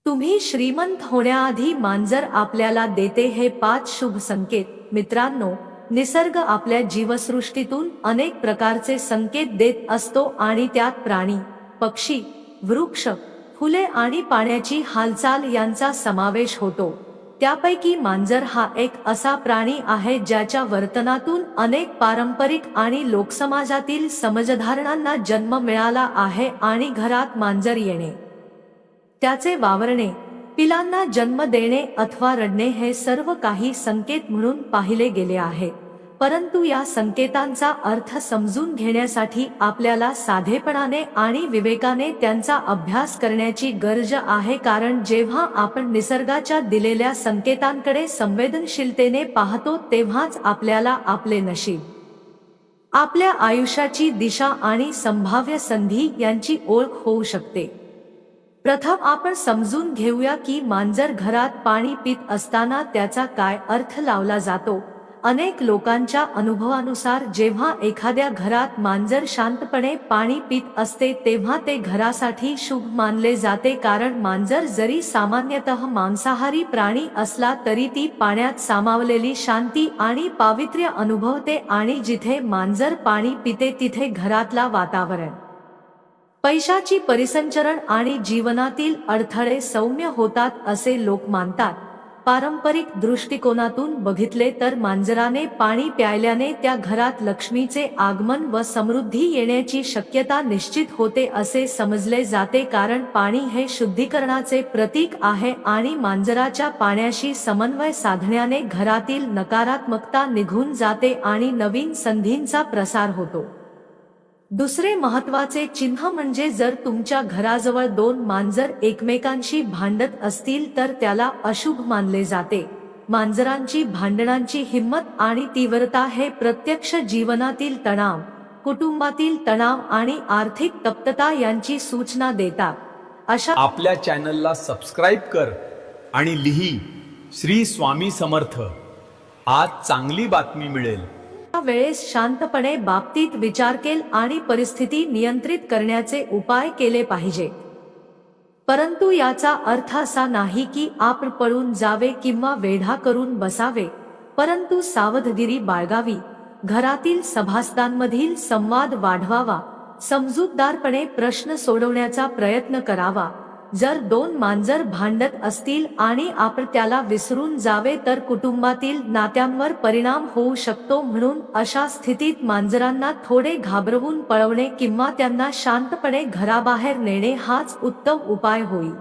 तुम्ही श्रीमंत होण्याआधी मांजर आपल्याला देते हे 5 शुभ संकेत। मित्रांनो, निसर्ग आपल्या जीवसृष्टीतून अनेक प्रकारचे संकेत देत असतो आणि त्यात प्राणी, पक्षी, वृक्ष, फुले आणि पाण्याची हालचाल यांचा समावेश होतो। त्यापैकी मांजर हा एक असा प्राणी आहे ज्याच्या वर्तनातून अनेक पारंपरिक आणि लोकसमाजातील समजधारणांना जन्म मिळाला आहे आणि घरात मांजर येणे, त्याचे वावरणे, पिलांना जन्म देणे अथवा रडणे हे सर्व काही संकेत म्हणून पाहिले गेले आहे। परंतु या संकेतांचा अर्थ समजून घेण्यासाठी आपल्याला साधेपणाने आणि विवेकाने त्यांचा अभ्यास करण्याची गरज आहे, कारण जेव्हा आपण निसर्गाच्या दिलेल्या संकेतांकडे संवेदनशीलतेने पाहतो तेव्हाच आपल्याला आपले नशीब, आपल्या आयुष्याची दिशा आणि संभाव्य संधी यांची ओळख होऊ शकते। प्रथम आपण समजून घेऊया की मांजर घरात पाणी पीत असताना त्याचा काय अर्थ लावला जातो। अनेक लोकांच्या अनुभवानुसार जेव्हा एखाद्या घरात मांजर शांतपणे पाणी पीत असते तेव्हा ते घरासाठी शुभ मानले जाते, कारण मांजर जरी सामान्यतः मांसाहारी प्राणी असला तरी ती पाण्यात सामावलेली शांती आणि पावित्र्य अनुभवते आणि जिथे मांजर पाणी पिते तिथे घरातला वातावरण, पैशाची परिसंचरण आणि जीवनातील अडथळे सौम्य होतात असे लोक मानतात। पारंपरिक दृष्टिकोनातून बघितले तर मांजराने पाणी प्यायल्याने त्या घरात लक्ष्मीचे आगमन व समृद्धी येण्याची शक्यता निश्चित होते असे समजले जाते, कारण पाणी हे शुद्धीकरणाचे प्रतीक आहे आणि मांजराच्या पाण्याशी समन्वय साधण्याने घरातील नकारात्मकता निघून जाते आणि नवीन संधींचा प्रसार होतो। दुसरे महत्त्वाचे चिन्ह म्हणजे जर तुमच्या घराजवळ 2 मांजर एकमेकांशी भांडत असतील तर त्याला अशुभ मानले जाते। मांजरांची भांडणांची हिंमत आणि तीव्रता हे प्रत्यक्ष जीवनातील तणाव, कुटुंबातील तणाव आणि आर्थिक तप्तता यांची सूचना देतात। अशा आपल्या चॅनलला सबस्क्राइब कर आणि लिही श्री स्वामी समर्थ। आज चांगली बातमी मिळेल। वेळेस शांतपणे बाबतीत विचार केल आणि परिस्थिती नियंत्रित करण्याचे उपाय केले पाहिजे। परंतु याचा अर्थ असा नाही की आपण पळून जावे किंवा वेढा करून बसावे, परंतु सावधगिरी बाळगावी, घरातील सभासदांमधील संवाद वाढवावा, समजूतदारपणे प्रश्न सोडवण्याचा प्रयत्न करावा। जर 2 मांजर भांडत असतील आणि आपण त्याला विसरून जावे तर कुटुंबातील नात्यांवर परिणाम होऊ शकतो, म्हणून अशा स्थितीत मांजरांना थोडे घाबरवून पळवणे किंवा त्यांना शांतपणे घराबाहेर नेणे हाच उत्तम उपाय होईल।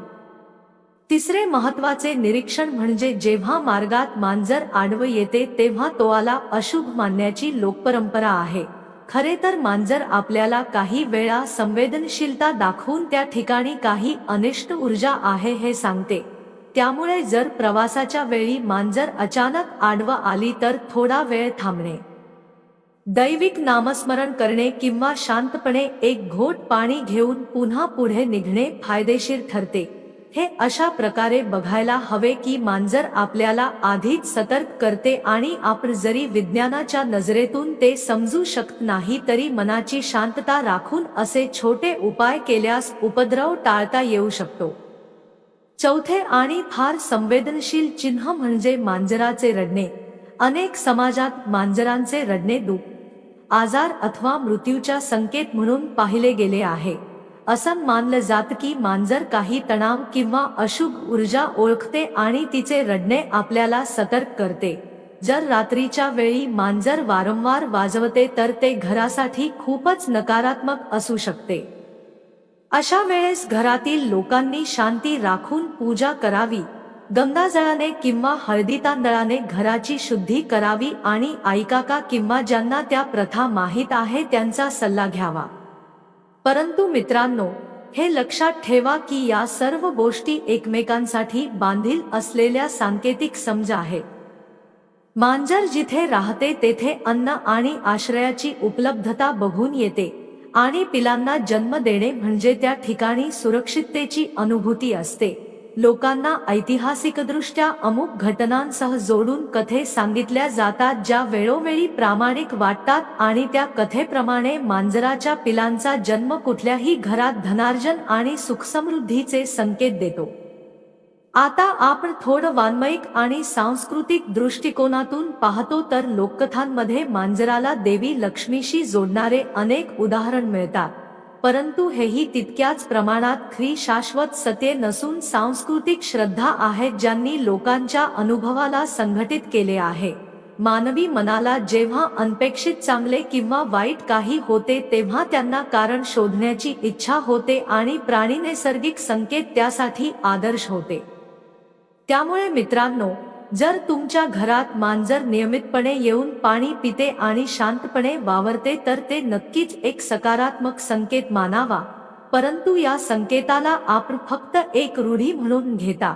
तिसरे महत्त्वाचे निरीक्षण म्हणजे जेव्हा मार्गात मांजर आडवे येते तेव्हा तोआला अशुभ मानण्याची लोकपरंपरा आहे। खरे तर मांजर आपल्याला काही वेळा संवेदनशीलता दाखवून त्या ठिकाणी काही अनिष्ट ऊर्जा आहे हे सांगते। त्यामुळे जर प्रवासाच्या वेळी मांजर अचानक आडवा आली तर थोडा वेळ थांबणे, दैविक नामस्मरण करणे किंवा शांतपणे एक घोट पाणी घेऊन पुन्हा पुढे निघणे फायदेशीर ठरते। हे अशा प्रकारे बघायला हवे की मांजर आपल्याला आधीच सतर्क करते आणि आपण जरी विज्ञानाच्या नजरेतून ते समजू शकत नाही तरी मनाची शांतता राखून असे छोटे उपाय केल्यास उपद्रव टाळता येऊ शकतो। चौथे आणि फार संवेदनशील चिन्ह म्हणजे मांजराचे रडणे। अनेक समाजात मांजरांचे रडणे दुःख, आजार अथवा मृत्यूचा संकेत म्हणून पाहिले गेले आहे। असं मानलं जातं की मांजर काही तणाव किंवा अशुभ ऊर्जा ओळखते आणि तिचे रडणे आपल्याला सतर्क करते। जर रात्रीच्या वेळी मांजर वारंवार वाजवते तर ते घरासाठी खूपच नकारात्मक असू शकते। अशा वेळेस घरातील लोकांनी शांती राखून पूजा करावी, गंगाजळाने किंवा हळदी तांदळाने घराची शुद्धी करावी आणि आईकाका किंवा ज्यांना त्या प्रथा माहीत आहे त्यांचा सल्ला घ्यावा। परंतु मित्रांनो, हे लक्षात ठेवा की या सर्व गोष्टी एकमेकांसाठी बांधील असलेल्या सांकेतिक समज आहेत। मांजर जिथे राहते तेथे अन्न आणि आश्रयाची उपलब्धता बघून येते आणि पिलांना जन्म देणे म्हणजे त्या ठिकाणी सुरक्षिततेची अनुभूती असते। लोकांना ऐतिहासिकदृष्ट्या अमुक घटनांसह जोडून कथे सांगितल्या जातात ज्या वेळोवेळी प्रामाणिक वाटतात आणि त्या कथेप्रमाणे मांजराच्या पिलांचा जन्म कुठल्याही घरात धनार्जन आणि सुखसमृद्धीचे संकेत देतो। आता आपण थोडं वाङ्मयिक आणि सांस्कृतिक दृष्टिकोनातून पाहतो तर लोककथांमध्ये मांजराला देवी लक्ष्मीशी जोडणारे अनेक उदाहरण मिळतात, परंतु हेही तितक्याच प्रमाणात खरी शाश्वत सत्य नसून सांस्कृतिक श्रद्धा आहेत ज्यांनी लोकांच्या अनुभवाला संघटित केले आहे. मानवी मनाला जेव्हा अनपेक्षित चांगले किंवा वाईट काही होते तेव्हा त्यांना कारण शोधण्याची इच्छा होते आणि प्राणी नैसर्गिक संकेत त्यासाठी आदर्श होते. त्यामुळे मित्रांनो, जर तुमच्या घरात मांजर नियमितपणे येऊन पाणी पिते आणि शांतपणे वावरते तर ते नक्कीच एक सकारात्मक संकेत मानावा, परंतु या संकेताला आपण फक्त एक रूढी म्हणून घेता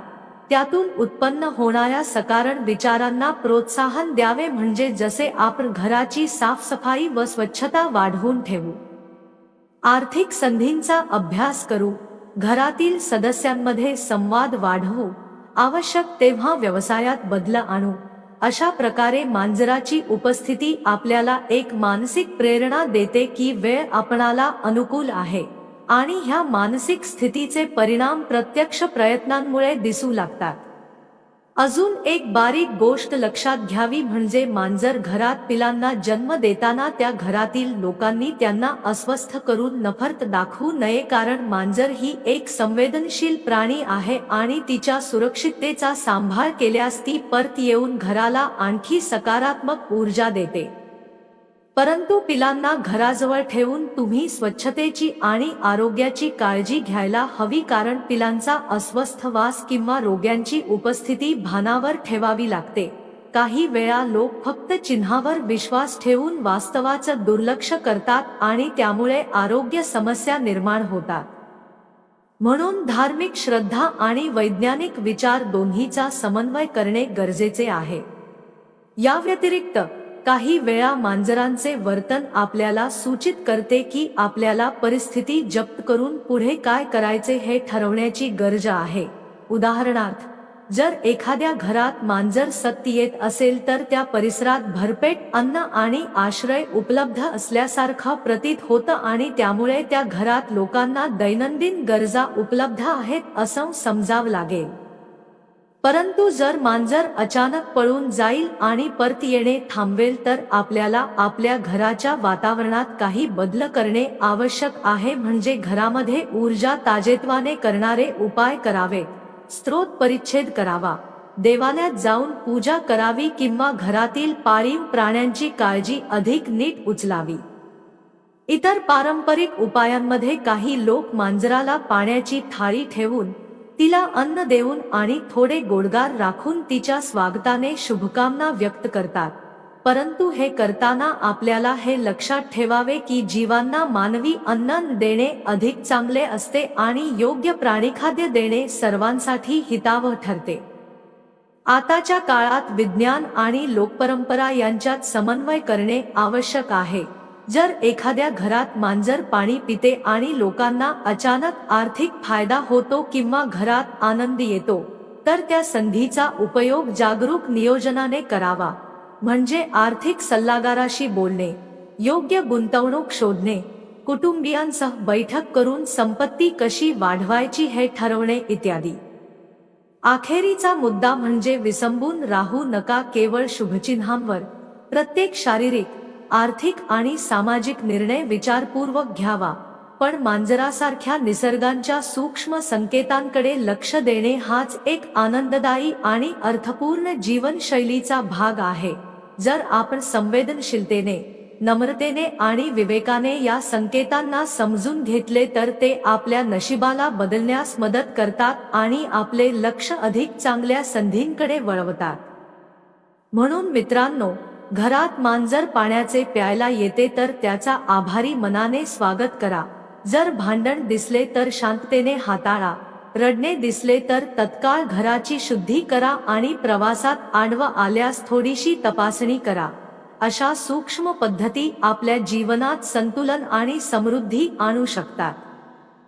त्यातून उत्पन्न होणाऱ्या सकारण विचारांना प्रोत्साहन द्यावे, म्हणजे जसे आपण घराची साफसफाई व स्वच्छता वाढवून ठेवू, आर्थिक संधींचा अभ्यास करू, घरातील सदस्यांमध्ये संवाद वाढवू, आवश्यक तेव्हा व्यवसायात बदल आणू, अशा प्रकारे मांजराची उपस्थिती आपल्याला एक मानसिक प्रेरणा देते की वेळ आपणाला अनुकूल आहे आणि ह्या मानसिक स्थितीचे परिणाम प्रत्यक्ष प्रयत्नांमुळे दिसू लागतात. अजून एक बारीक गोष्ट लक्षात घ्यावी म्हणजे मांजर घरात पिलांना जन्म देताना त्या घरातील लोकांनी त्यांना अस्वस्थ करून नफरत दाखवू नये, कारण मांजर ही एक संवेदनशील प्राणी आहे आणि तिच्या सुरक्षिततेचा सांभाळ केल्यास ती परत येऊन घराला आणखी सकारात्मक ऊर्जा देते. परंतु पिलांना घराजवळ ठेवून तुम्ही स्वच्छतेची आणि आरोग्याची काळजी घ्यायला हवी, कारण पिलांचा अस्वस्थ वास किंवा रोग्यांची उपस्थिती भानावर ठेवावी लागते. काही वेळा लोक फक्त चिन्हावर विश्वास ठेवून वास्तवाचं दुर्लक्ष करतात आणि त्यामुळे आरोग्य समस्या निर्माण होतात. म्हणून धार्मिक श्रद्धा आणि वैज्ञानिक विचार दोन्हीचा समन्वय करणे गरजेचे आहे. या व्यतिरिक्त काही वेळा मांजरांचे वर्तन आपल्याला सूचित करते की आपल्याला परिस्थिती जप्त करून पुढे काय करायचे हे ठरवण्याची गरज आहे. उदाहरणार्थ, जर एखाद्या घरात मांजर सतत येत असेल तर त्या परिसरात भरपेट अन्न आणि आश्रय उपलब्ध असल्यासारखं प्रतीत होतं आणि त्यामुळे त्या घरात लोकांना दैनंदिन गरजा उपलब्ध आहेत असं समजावं लागेल. परंतु जर मांजर अचानक पळून जाईल आणि परत येणे थांबवेल तर आपल्याला आपल्या घराच्या वातावरणात काही बदल करणे आवश्यक आहे, म्हणजे घरामध्ये ऊर्जा ताजेतवाने करणारे उपाय करावे, स्त्रोत परिच्छेद करावा, देवालयात जाऊन पूजा करावी किंवा घरातील पाळीव प्राण्यांची काळजी अधिक नीट उचलावी. इतर पारंपरिक उपायांमध्ये काही लोक मांजराला पाण्याची थाळी ठेवून, तिला अन्न देऊन आणि थोडे गोडगार राखून तिच्या स्वागताने शुभकामना व्यक्त करतात. परंतु हे करताना आपल्याला हे लक्षात ठेवावे की जीवांना मानवी अन्न देणे अधिक चांगले असते आणि योग्य प्राणीखाद्य देणे सर्वांसाठी हितावह ठरते. आताच्या काळात विज्ञान आणि लोकपरंपरा यांच्यात समन्वय करणे आवश्यक आहे. जर एखाद्या घरात मांजर पाणी पिते आणि लोकांना अचानक आर्थिक फायदा होतो किंवा घरात आनंद येतो तर त्या संधीचा उपयोग जागरूक नियोजनाने करावा, म्हणजे आर्थिक सल्लागाराशी बोलणे, योग्य गुंतवणूक शोधणे, कुटुंबियांसह बैठक करून संपत्ती कशी वाढवायची हे ठरवणे इत्यादी. अखेरीचा मुद्दा म्हणजे विसंबून राहू नका. केवळ शुभचिन्हांवर प्रत्येक शारीरिक, आर्थिक आणि सामाजिक निर्णय विचारपूर्वक घ्यावा, पण मांजरासारख्या निसर्गांच्या सूक्ष्म संकेतांकडे लक्ष देणे हाच एक आनंददायी आणि अर्थपूर्ण जीवनशैलीचा भाग आहे. जर आपण संवेदनशीलतेने, नम्रतेने आणि विवेकाने या संकेतांना समजून घेतले तर ते आपल्या नशिबाला बदलण्यास मदत करतात आणि आपले लक्ष अधिक चांगल्या संधींकडे वळवतात. म्हणून मित्रांनो, घरात मांजर पाण्याचे प्यायला येते तर त्याचा आभारी मनाने स्वागत करा. जर भांडण दिसले तर शांततेने हाताळा, रडणे दिसले तर तत्काळ घराची शुद्धी करा आणि प्रवासात आडवं आल्यास थोडीशी तपासणी करा. अशा सूक्ष्म पद्धती आपल्या जीवनात संतुलन आणि समृद्धी आणू शकतात.